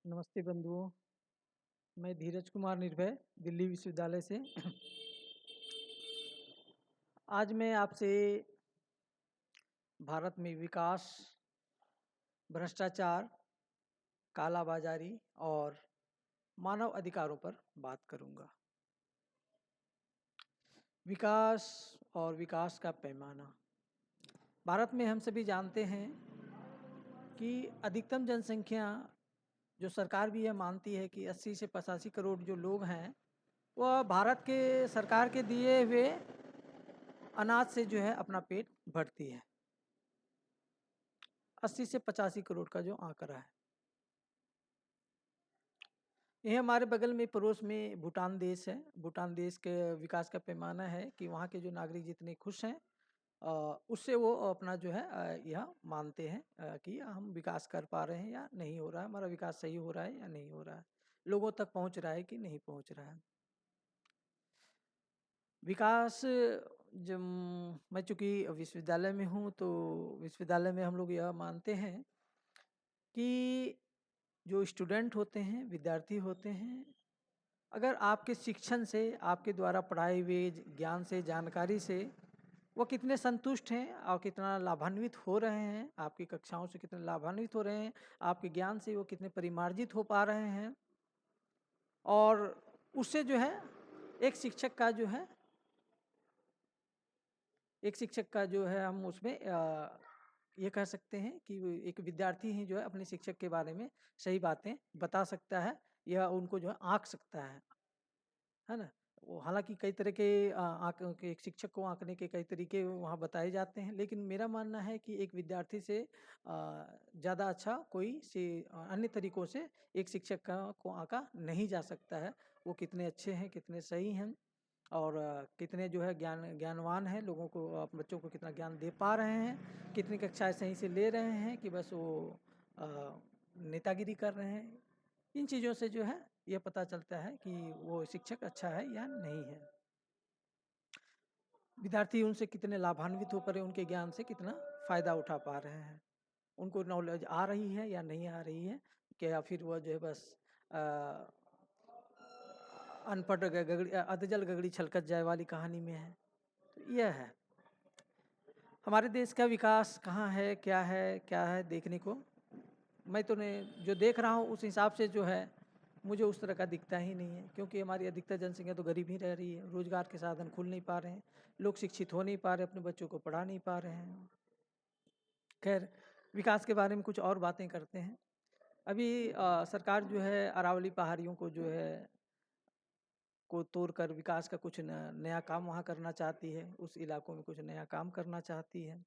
नमस्ते बंधुओं। मैं धीरज कुमार निर्भय दिल्ली विश्वविद्यालय से। आज मैं आपसे भारत में विकास, भ्रष्टाचार, कालाबाजारी और मानव अधिकारों पर बात करूंगा। विकास और विकास का पैमाना। भारत में हम सभी जानते हैं कि अधिकतम जनसंख्या, जो सरकार भी यह मानती है कि 80 से 85 करोड़ जो लोग हैं, वह भारत के सरकार के दिए हुए अनाज से जो है अपना पेट भरती है। 80 से 85 करोड़ का जो आंकड़ा है। ये हमारे बगल में पड़ोस में भूटान देश है। भूटान देश के विकास का पैमाना है कि वहाँ के जो नागरिक जितने खुश हैं, उससे वो अपना जो है यह मानते हैं कि हम विकास कर पा रहे हैं या नहीं हो रहा है, हमारा विकास सही हो रहा है या नहीं हो रहा है, लोगों तक पहुँच रहा है कि नहीं पहुँच रहा है। विकास, जब मैं चूँकि विश्वविद्यालय में हूँ तो विश्वविद्यालय में हम लोग यह मानते हैं कि जो स्टूडेंट होते हैं, विद्यार्थी होते हैं, अगर आपके शिक्षण से, आपके द्वारा पढ़ाए हुए ज्ञान से, जानकारी से वो कितने संतुष्ट हैं और कितना लाभान्वित हो रहे हैं, आपकी कक्षाओं से कितने लाभान्वित हो रहे हैं, आपके ज्ञान से वो कितने परिमार्जित हो पा रहे हैं, और उससे जो है एक शिक्षक का जो है हम उसमें ये कह सकते हैं कि एक विद्यार्थी ही जो है अपने शिक्षक के बारे में सही बातें बता सकता है या उनको जो है आंक सकता है ना। वो हालांकि कई तरह के एक शिक्षक को आंकने के कई तरीके वहाँ बताए जाते हैं, लेकिन मेरा मानना है कि एक विद्यार्थी से ज़्यादा अच्छा कोई से अन्य तरीकों से एक शिक्षक को आंका नहीं जा सकता है। वो कितने अच्छे हैं, कितने सही हैं, और कितने जो है ज्ञानवान हैं, लोगों को, बच्चों को कितना ज्ञान दे पा रहे हैं, कितनी कक्षाएं सही से ले रहे हैं कि बस वो अ, नेतागिरी कर रहे हैं। इन चीज़ों से जो है ये पता चलता है कि वो शिक्षक अच्छा है या नहीं है। विद्यार्थी उनसे कितने लाभान्वित हो पा रहे हैं, उनके ज्ञान से कितना फ़ायदा उठा पा रहे हैं, उनको नॉलेज आ रही है या नहीं आ रही है, क्या फिर वह जो है बस अनपढ़ अधजल गगड़ी छलकत जाए वाली कहानी में है। तो यह है हमारे देश का विकास कहाँ है, क्या है देखने को। मैं तो नहीं, जो देख रहा हूँ उस हिसाब से जो है मुझे उस तरह का दिखता ही नहीं है, क्योंकि हमारी अधिकतर जनसंख्या तो गरीब ही रह रही है, रोजगार के साधन खुल नहीं पा रहे हैं, लोग शिक्षित हो नहीं पा रहे, अपने बच्चों को पढ़ा नहीं पा रहे हैं। खैर, विकास के बारे में कुछ और बातें करते हैं। अभी सरकार जो है अरावली पहाड़ियों को जो है को तोड़कर विकास का कुछ नया काम वहाँ करना चाहती है, उस इलाकों में कुछ नया काम करना चाहती है।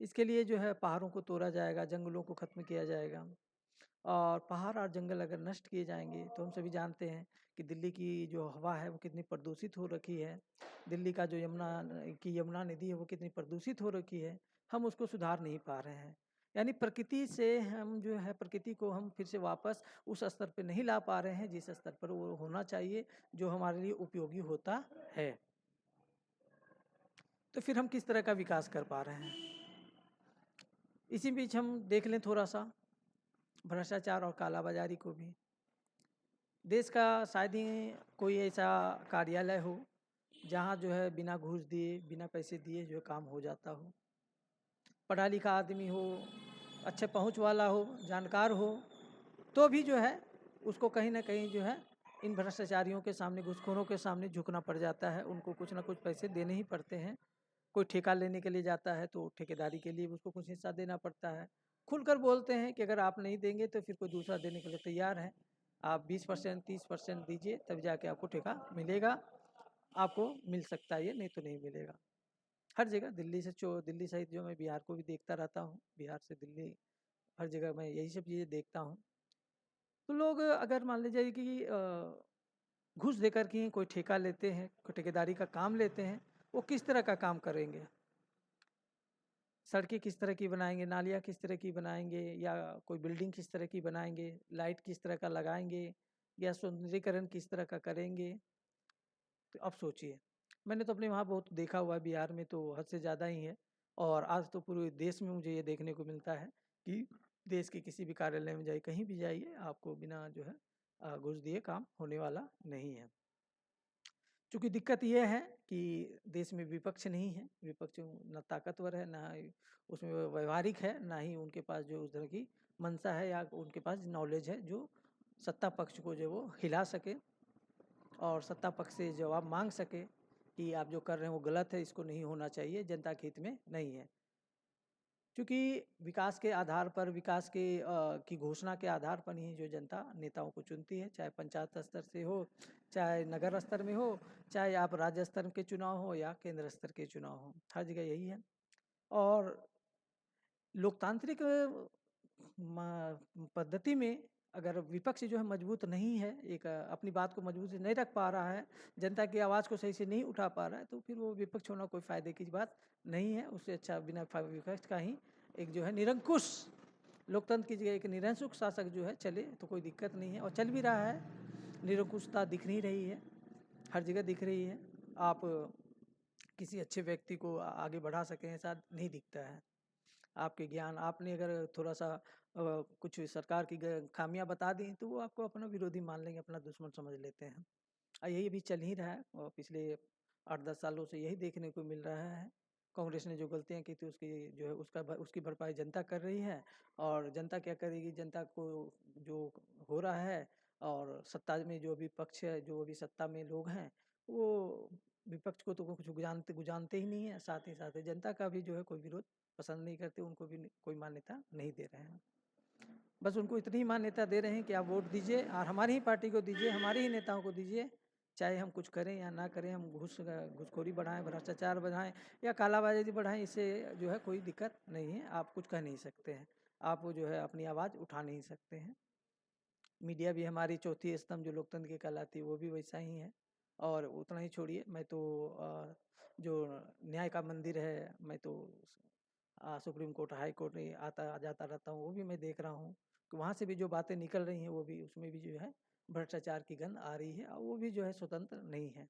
इसके लिए जो है पहाड़ों को तोड़ा जाएगा, जंगलों को ख़त्म किया जाएगा, और पहाड़ और जंगल अगर नष्ट किए जाएंगे तो हम सभी जानते हैं कि दिल्ली की जो हवा है वो कितनी प्रदूषित हो रखी है, दिल्ली का जो यमुना नदी है वो कितनी प्रदूषित हो रखी है, हम उसको सुधार नहीं पा रहे हैं। यानी प्रकृति से हम जो है प्रकृति को हम फिर से वापस उस स्तर पर नहीं ला पा रहे हैं जिस स्तर पर वो होना चाहिए, जो हमारे लिए उपयोगी होता है। तो फिर हम किस तरह का विकास कर पा रहे हैं। इसी बीच हम देख लें थोड़ा सा भ्रष्टाचार और कालाबाजारी को भी। देश का शायद ही कोई ऐसा कार्यालय हो जहाँ जो है बिना घूस दिए, बिना पैसे दिए जो है काम हो जाता हो। पढ़ा लिखा आदमी हो, अच्छे पहुँच वाला हो, जानकार हो, तो भी जो है उसको कहीं ना कहीं जो है इन भ्रष्टाचारियों के सामने, घूसखोरों के सामने झुकना पड़ जाता है। उनको कुछ ना कुछ पैसे देने ही पड़ते हैं। कोई ठेका लेने के लिए जाता है तो ठेकेदारी के लिए उसको कुछ हिस्सा देना पड़ता है। खुलकर बोलते हैं कि अगर आप नहीं देंगे तो फिर कोई दूसरा देने के लिए तैयार है, आप 20% 30% दीजिए तब जाके आपको ठेका मिलेगा, आपको मिल सकता है, ये नहीं तो नहीं मिलेगा। हर जगह दिल्ली सहित जो मैं बिहार को भी देखता रहता हूँ, बिहार से दिल्ली हर जगह मैं यही सब चीज़ें देखता हूँ। तो लोग अगर मान लीजिए कि घूस देकर के कोई ठेका लेते हैं, कोई ठेकेदारी का काम लेते हैं, वो किस तरह का काम करेंगे, सड़कें किस तरह की बनाएंगे, नालियाँ किस तरह की बनाएंगे, या कोई बिल्डिंग किस तरह की बनाएंगे, लाइट किस तरह का लगाएंगे, या सौंदर्यीकरण किस तरह का करेंगे। तो अब सोचिए, मैंने तो अपने वहाँ बहुत देखा हुआ है, बिहार में तो हद से ज़्यादा ही है, और आज तो पूरे देश में मुझे ये देखने को मिलता है कि देश के किसी भी कार्यालय में जाइए, कहीं भी जाइए, आपको बिना जो है घूस दिए काम होने वाला नहीं है। चूँकि दिक्कत ये है कि देश में विपक्ष नहीं है, विपक्ष ना ताकतवर है, ना ही उसमें व्यावहारिक है, ना ही उनके पास जो उस तरह की मंशा है या उनके पास नॉलेज है जो सत्ता पक्ष को जो वो हिला सके और सत्ता पक्ष से जवाब मांग सके कि आप जो कर रहे हैं वो गलत है, इसको नहीं होना चाहिए, जनता के हित में नहीं है। क्योंकि विकास के आधार पर, विकास के की घोषणा के आधार पर ही जो जनता नेताओं को चुनती है, चाहे पंचायत स्तर से हो, चाहे नगर स्तर में हो, चाहे आप राज्य स्तर के चुनाव हो या केंद्र स्तर के चुनाव हो, हर जगह यही है। और लोकतांत्रिक पद्धति में अगर विपक्ष जो है मजबूत नहीं है, एक अपनी बात को मजबूत से नहीं रख पा रहा है, जनता की आवाज़ को सही से नहीं उठा पा रहा है, तो फिर वो विपक्ष होना कोई फ़ायदे की बात नहीं है। उससे अच्छा बिना विपक्ष का ही एक जो है निरंकुश लोकतंत्र की जगह एक निरंकुश शासक जो है चले तो कोई दिक्कत नहीं है, और चल भी रहा है। निरंकुशता दिख नहीं रही है, हर जगह दिख रही है। आप किसी अच्छे व्यक्ति को आगे बढ़ा सकें ऐसा नहीं दिखता है। आपके ज्ञान, आपने अगर थोड़ा सा कुछ सरकार की खामियां बता दी तो वो आपको अपना विरोधी मान लेंगे, अपना दुश्मन समझ लेते हैं। यही अभी चल ही रहा है और पिछले 8-10 सालों से यही देखने को मिल रहा है। कांग्रेस ने जो गलतियां की थी उसकी जो है उसकी भरपाई जनता कर रही है, और जनता क्या करेगी, जनता को जो हो रहा है, और सत्ता में जो भी पक्ष है, जो भी सत्ता में लोग हैं, वो विपक्ष को तो कुछ जानते ही नहीं है, साथ ही साथ जनता का भी जो है कोई विरोध पसंद नहीं करते, उनको भी कोई मान्यता नहीं दे रहे हैं। बस उनको इतनी मान्यता दे रहे हैं कि आप वोट दीजिए और हमारी ही पार्टी को दीजिए, हमारे ही नेताओं को दीजिए, चाहे हम कुछ करें या ना करें, हम घूसखोरी बढ़ाएं, भ्रष्टाचार बढ़ाएं या कालाबाजारी बढ़ाएं, इससे जो है कोई दिक्कत नहीं है। आप कुछ कह नहीं सकते हैं, आप जो है अपनी आवाज़ उठा नहीं सकते हैं। मीडिया भी हमारी चौथी स्तंभ जो लोकतंत्र की कहलाती है वो भी वैसा ही है। और उतना ही छोड़िए, मैं तो जो न्याय का मंदिर है, मैं तो सुप्रीम कोर्ट, हाई कोर्ट आता जाता रहता हूँ, वो भी मैं देख रहा हूँ कि वहाँ से भी जो बातें निकल रही हैं वो भी, उसमें भी जो है भ्रष्टाचार की गंध आ रही है, और वो भी जो है स्वतंत्र नहीं है।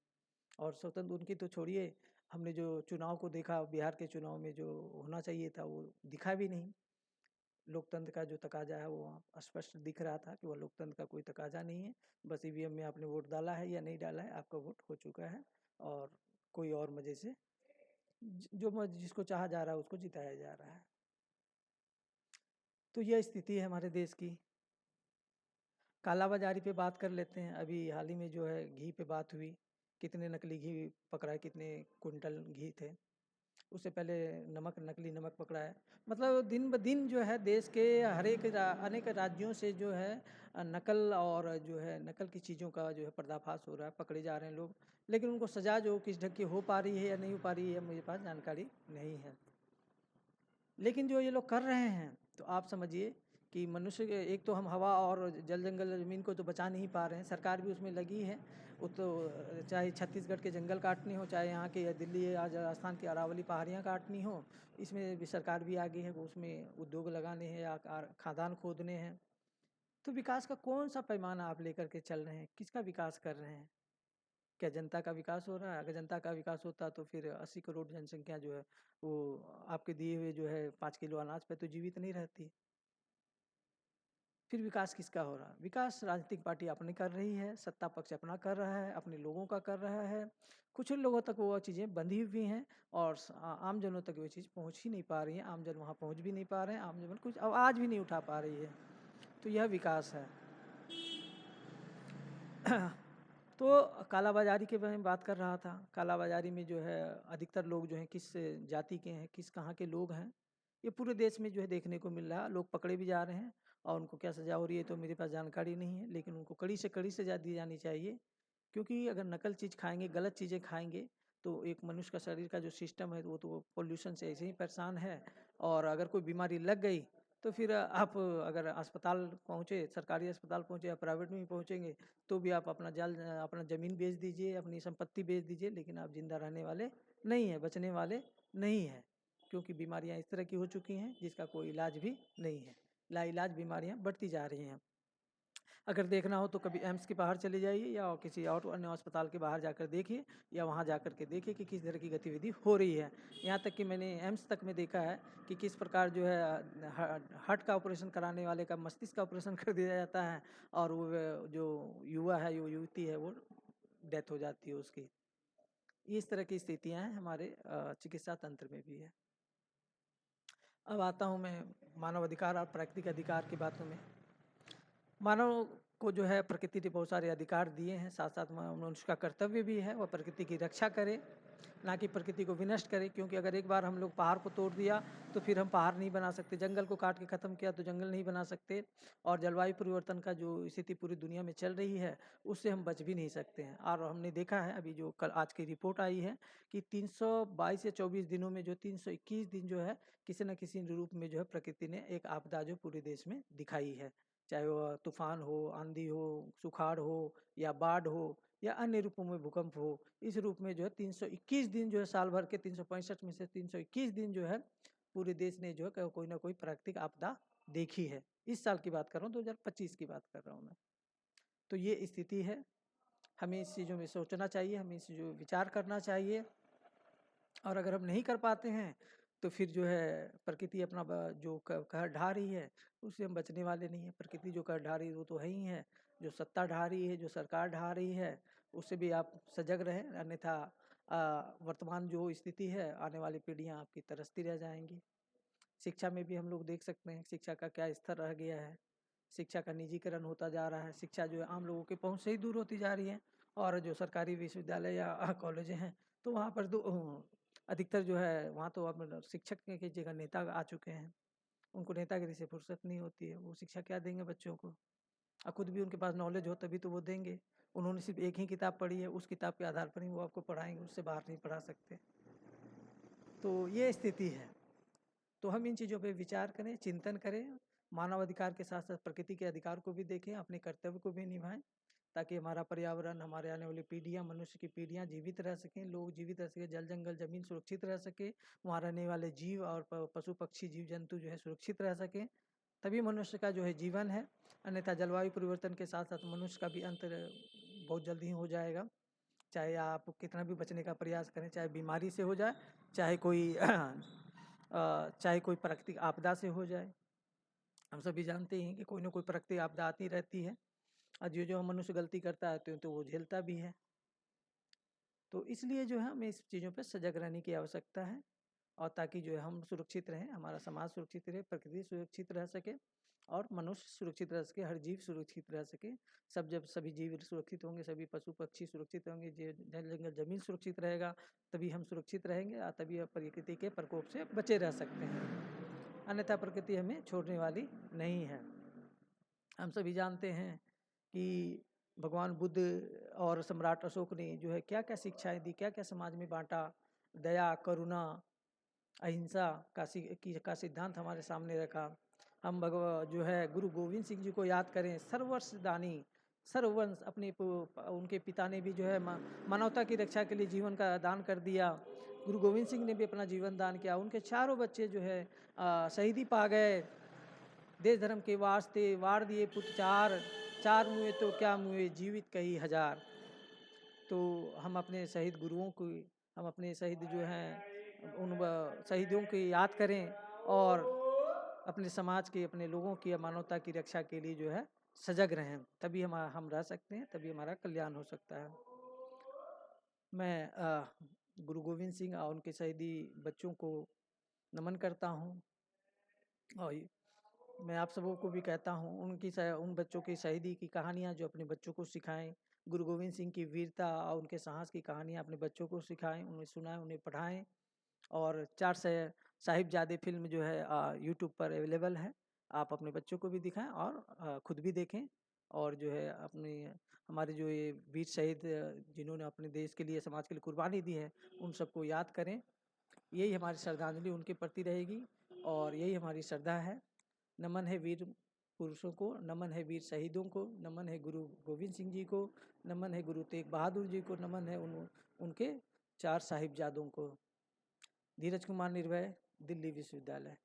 और स्वतंत्र उनकी तो छोड़िए, हमने जो चुनाव को देखा, बिहार के चुनाव में जो होना चाहिए था वो दिखा भी नहीं। लोकतंत्र का जो तकाजा है वो स्पष्ट दिख रहा था कि वह लोकतंत्र का कोई तकाजा नहीं है। बस ईवीएम में आपने वोट डाला है या नहीं डाला है, आपका वोट हो चुका है, और कोई और मजे से जो जिसको चाहा जा रहा है उसको जिताया जा रहा है। तो यह स्थिति है हमारे देश की। कालाबाजारी पे बात कर लेते हैं। अभी हाल ही में जो है घी पे बात हुई, कितने नकली घी पकड़ा है, कितने कुंटल घी थे। उससे पहले नकली नमक पकड़ा है। मतलब दिन ब दिन जो है देश के हर एक अनेक राज्यों से जो है नकल और जो है नकल की चीज़ों का जो है पर्दाफाश हो रहा है, पकड़े जा रहे हैं लोग। लेकिन उनको सज़ा जो किस ढंग की हो पा रही है या नहीं हो पा रही है, मेरे पास जानकारी नहीं है। लेकिन जो ये लोग कर रहे हैं, तो आप समझिए कि मनुष्य के, एक तो हम हवा और जल जंगल ज़मीन को तो बचा नहीं पा रहे हैं, सरकार भी उसमें लगी है। वो तो चाहे छत्तीसगढ़ के जंगल काटने हो, चाहे यहाँ के दिल्ली या राजस्थान की अरावली पहाड़ियाँ काटनी हो, इसमें भी सरकार भी आगे है, वो उसमें उद्योग लगाने हैं या खादान खोदने हैं। तो विकास का कौन सा पैमाना आप लेकर के चल रहे हैं, किसका विकास कर रहे हैं? क्या जनता का विकास हो रहा है? अगर जनता का विकास होता तो फिर 80 करोड़ जनसंख्या जो है वो आपके दिए हुए जो है 5 किलो अनाज पे तो जीवित नहीं रहती। फिर विकास किसका हो रहा है? विकास राजनीतिक पार्टी अपनी कर रही है, सत्ता पक्ष अपना कर रहा है, अपने लोगों का कर रहा है। कुछ लोगों तक वो चीज़ें बंधी हुई हैं, और आम जनों तक वो चीज़ पहुँच ही नहीं पा रही है। आम जन वहाँ पहुँच भी नहीं पा रहे हैं, आम जन कुछ आवाज़ भी नहीं उठा पा रही है। तो यह विकास है। तो कालाबाज़ारी के बारे में बात कर रहा था। कालाबाज़ारी में जो है अधिकतर लोग जो हैं किस जाति के हैं, किस कहाँ के लोग हैं, ये पूरे देश में जो है देखने को मिल रहा है। लोग पकड़े भी जा रहे हैं, और उनको क्या सज़ा हो रही है तो मेरे पास जानकारी नहीं है, लेकिन उनको कड़ी से कड़ी सज़ा दी जानी चाहिए। क्योंकि अगर नकल चीज़ खाएँगे, गलत चीज़ें खाएँगे, तो एक मनुष्य का शरीर का जो सिस्टम है वो तो पॉल्यूशन से ऐसे ही परेशान है, और अगर कोई बीमारी लग गई तो फिर आप अगर अस्पताल पहुँचे, सरकारी अस्पताल पहुँचे या प्राइवेट में भी पहुँचेंगे, तो भी आप अपना ज़मीन बेच दीजिए, अपनी संपत्ति बेच दीजिए, लेकिन आप ज़िंदा रहने वाले नहीं हैं, बचने वाले नहीं हैं। क्योंकि बीमारियाँ इस तरह की हो चुकी हैं जिसका कोई इलाज भी नहीं है। लाइलाज बीमारियाँ बढ़ती जा रही हैं। अगर देखना हो तो कभी एम्स के बाहर चले जाइए या किसी और अन्य अस्पताल के बाहर जाकर देखिए, या वहाँ जाकर के देखिए कि किस तरह की गतिविधि हो रही है। यहाँ तक कि मैंने एम्स तक में देखा है कि किस प्रकार जो है हार्ट का ऑपरेशन कराने वाले का मस्तिष्क का ऑपरेशन कर दिया जाता है, और वो जो युवा है, जो युवती है, वो डेथ हो जाती है उसकी। इस तरह की स्थितियाँ हैं हमारे चिकित्सा तंत्र में भी है। अब आता हूँ मैं मानव अधिकार और प्राकृतिक अधिकार की बातों में। मानव को जो है प्रकृति ने बहुत सारे अधिकार दिए हैं, साथ साथ मनुष्य का कर्तव्य भी है वह प्रकृति की रक्षा करे, ना कि प्रकृति को विनष्ट करे। क्योंकि अगर एक बार हम लोग पहाड़ को तोड़ दिया तो फिर हम पहाड़ नहीं बना सकते, जंगल को काट के ख़त्म किया तो जंगल नहीं बना सकते, और जलवायु परिवर्तन का जो स्थिति पूरी दुनिया में चल रही है उससे हम बच भी नहीं सकते हैं। और हमने देखा है अभी जो कल आज की रिपोर्ट आई है कि 322 या 24 दिनों में जो 321 दिन जो है किसी न किसी रूप में जो है प्रकृति ने एक आपदा जो पूरे देश में दिखाई है, चाहे वो तूफान हो, आंधी हो, सुखाड़ हो, या बाढ़ हो, या अन्य रूपों में भूकंप हो। इस रूप में जो है 321 दिन जो है साल भर के 365 में से 321 दिन जो है पूरे देश ने जो है कोई ना कोई प्राकृतिक आपदा देखी है। इस साल की बात कर रहा हूँ, 2025 की बात कर रहा हूँ मैं। तो ये स्थिति है, हमें इस चीज़ों में सोचना चाहिए, हमें इस चीज़ों विचार करना चाहिए। और अगर हम नहीं कर पाते हैं तो फिर जो है प्रकृति अपना जो कहर ढा रही है उससे हम बचने वाले नहीं है। प्रकृति जो कहर ढा रही है वो तो है ही है, जो सत्ता ढा रही है, जो सरकार ढा रही है, उससे भी आप सजग रहें, अन्यथा वर्तमान जो स्थिति है आने वाली पीढ़ियां आपकी तरसती रह जाएंगी। शिक्षा में भी हम लोग देख सकते हैं शिक्षा का क्या स्तर रह गया है। शिक्षा का निजीकरण होता जा रहा है, शिक्षा जो है आम लोगों के पहुंच से ही दूर होती जा रही है। और जो सरकारी विश्वविद्यालय या कॉलेज हैं तो वहाँ पर अधिकतर जो है वहाँ तो अब शिक्षक की जगह नेता आ चुके हैं। उनको नेतागिरी से फुर्सत नहीं होती है, वो शिक्षा क्या देंगे बच्चों को। और खुद भी उनके पास नॉलेज हो तभी तो वो देंगे। उन्होंने सिर्फ एक ही किताब पढ़ी है, उस किताब के आधार पर ही वो आपको पढ़ाएंगे, उससे बाहर नहीं पढ़ा सकते। तो ये स्थिति है। तो हम इन चीज़ों पे विचार करें, चिंतन करें, मानव अधिकार के साथ साथ प्रकृति के अधिकार को भी देखें, अपने कर्तव्य को भी निभाएं, ताकि हमारा पर्यावरण, हमारे आने वाली पीढ़ियां, मनुष्य की पीढ़ियां जीवित रह सकें, लोग जीवित रह सकें, जल जंगल जमीन सुरक्षित रह सके, वहाँ रहने वाले जीव और पशु पक्षी जीव जंतु जो है सुरक्षित रह सकें, तभी मनुष्य का जो है जीवन है। अन्यथा जलवायु परिवर्तन के साथ साथ मनुष्य का भी अंत बहुत जल्दी ही हो जाएगा। चाहे आप कितना भी बचने का प्रयास करें, चाहे बीमारी से हो जाए, चाहे कोई चाहे कोई प्राकृतिक आपदा से हो जाए। हम सभी जानते हैं कि कोई ना कोई प्राकृतिक आपदा आती रहती है, और जो मनुष्य गलती करता है तो वो झेलता भी है। तो इसलिए जो है हमें इस चीज़ों पर सजग रहने की आवश्यकता है, और ताकि जो है हम सुरक्षित रहें, हमारा समाज सुरक्षित रहे, प्रकृति सुरक्षित रह सके, और मनुष्य सुरक्षित रह सके, हर जीव सुरक्षित रह सके। जब सभी जीव सुरक्षित होंगे, सभी पशु पक्षी सुरक्षित होंगे, जल जंगल जमीन सुरक्षित रहेगा, तभी हम सुरक्षित रहेंगे, और तभी प्रकृति के प्रकोप से बचे रह सकते हैं। अन्यथा प्रकृति हमें छोड़ने वाली नहीं है। हम सभी जानते हैं कि भगवान बुद्ध और सम्राट अशोक ने जो है क्या क्या शिक्षाएं दी, क्या क्या समाज में बांटा। दया, करुणा, अहिंसा का सिद्धांत हमारे सामने रखा। हम जो है गुरु गोविंद सिंह जी को याद करें, सर्वस्व दानी, सर्ववंश अपने उनके पिता ने भी जो है मानवता की रक्षा के लिए जीवन का दान कर दिया। गुरु गोविंद सिंह ने भी अपना जीवन दान किया, उनके चारों बच्चे जो है शहीदी पा गए। देश धर्म के वास्ते वार दिए पुत्र चार, चार मुए तो क्या मुए, जीवित कई हजार। तो हम अपने शहीद गुरुओं को, हम अपने शहीद जो हैं उन शहीदों की याद करें, और अपने समाज के, अपने लोगों की, मानवता की रक्षा के लिए जो है सजग रहें, तभी हम रह सकते हैं, तभी हमारा कल्याण हो सकता है। मैं गुरु गोविंद सिंह और उनके शहीदी बच्चों को नमन करता हूँ, और मैं आप सबों को भी कहता हूँ उन बच्चों की शहीदी की कहानियाँ जो अपने बच्चों को सिखाएं। गुरु गोविंद सिंह की वीरता और उनके साहस की कहानियाँ अपने बच्चों को सिखाएं, उन्हें सुनाएं, उन्हें पढ़ाएं। और चार साहिबजादे फिल्म जो है यूट्यूब पर अवेलेबल है, आप अपने बच्चों को भी दिखाएं और खुद भी देखें। और जो है अपने हमारे जो ये वीर शहीद जिन्होंने अपने देश के लिए, समाज के लिए कुर्बानी दी है, उन सबको याद करें। यही हमारी श्रद्धांजलि उनके प्रति रहेगी, और यही हमारी श्रद्धा है। नमन है वीर पुरुषों को, नमन है वीर शहीदों को, नमन है गुरु गोविंद सिंह जी को, नमन है गुरु तेग बहादुर जी को, नमन है उनके चार साहिबजादों को। धीरज कुमार निर्भय, दिल्ली विश्वविद्यालय।